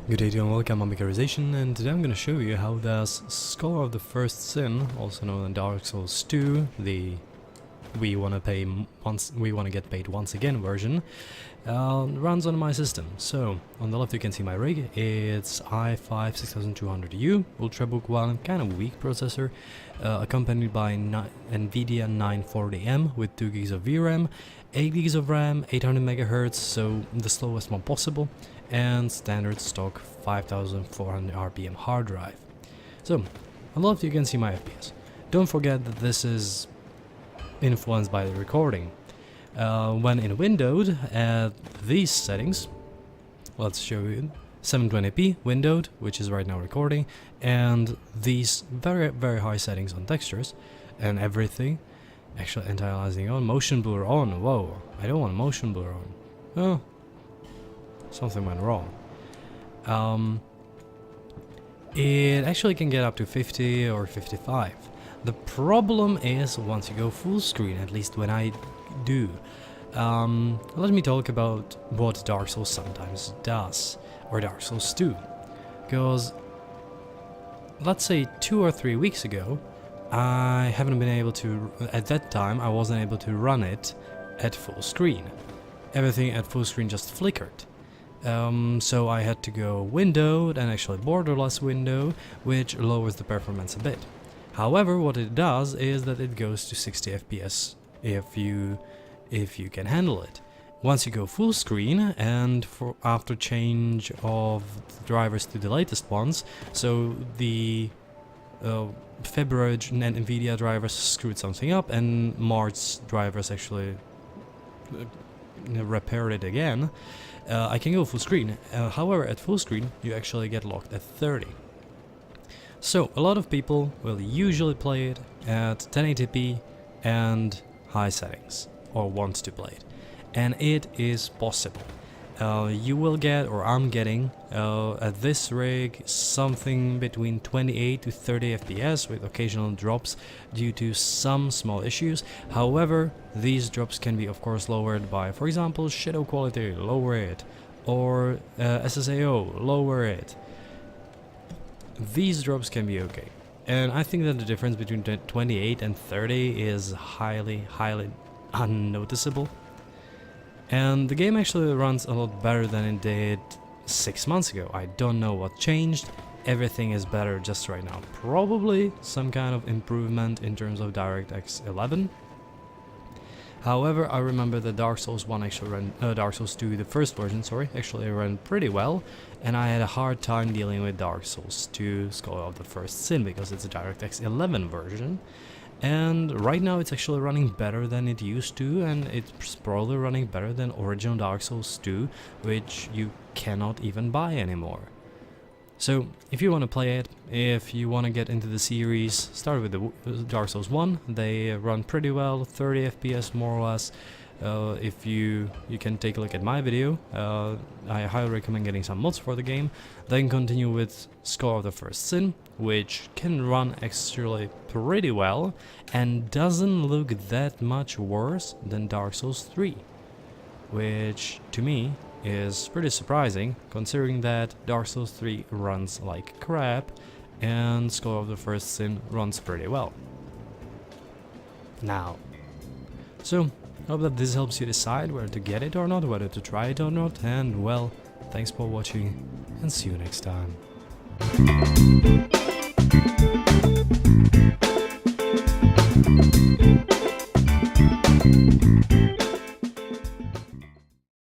Good day to you and welcome, I'm Mikarization, and today I'm going to show you how does Scholar of the First Sin, also known as Dark Souls 2, the we want to get paid once again version, runs on my system. So on the left you can see my rig. It's i5 6200U, ultrabook one, kind of weak processor, accompanied by nVidia 940M with 2 gigs of VRAM, 8 gigs of RAM, 800 MHz, so the slowest one possible, and standard stock 5400 RPM hard drive. So on the left you can see my FPS. Don't forget that this is influenced by the recording. When in windowed at these settings, let's show you 720p windowed, which is right now recording, and these very high settings on textures and everything. Actually, anti-aliasing on, motion blur on. Whoa, I don't want motion blur on. Oh, something went wrong. It actually can get up to 50 or 55. The problem is once you go full screen, at least when I do. Let me talk about what Dark Souls sometimes does, or Dark Souls 2. Because let's say 2 or 3 weeks ago, I haven't been able to, at that time I wasn't able to run it at full screen. Everything at full screen just flickered. So I had to go windowed and actually borderless window, which lowers the performance a bit. However, what it does is that it goes to 60 FPS if you can handle it. Once you go full screen and after change of drivers to the latest ones, so the February nVidia drivers screwed something up and March drivers actually repaired it again, I can go full screen. However, at full screen you actually get locked at 30. So a lot of people will usually play it at 1080p and high settings, or want to play it, and it is possible. You will get, or I'm getting, at this rig something between 28 to 30 FPS with occasional drops due to some small issues. However, these drops can be of course lowered by, for example, shadow quality, lower it, or SSAO, lower it. These drops can be okay, and I think that the difference between 28 and 30 is highly unnoticeable. And the game actually runs a lot better than it did 6 months ago. I don't know what changed. Everything is better just right now. Probably some kind of improvement in terms of DirectX 11. However, I remember that Dark Souls 1 actually ran, Dark Souls 2, the first version, sorry, actually ran pretty well, and I had a hard time dealing with Dark Souls 2, Scholar of the First Sin, because it's a DirectX 11 version. And right now it's actually running better than it used to, and it's probably running better than original Dark Souls 2, which you cannot even buy anymore. So if you want to play it, if you want to get into the series, start with the Dark Souls 1. They run pretty well, 30 FPS more or less. If you can take a look at my video, I highly recommend getting some mods for the game. Then continue with Scholar of the First Sin, which can run actually pretty well and doesn't look that much worse than Dark Souls 3, which to me is pretty surprising, considering that Dark Souls 3 runs like crap and Scholar of the First Sin runs pretty well. Now, so I hope that this helps you decide whether to get it or not, whether to try it or not, and well, thanks for watching and see you next time.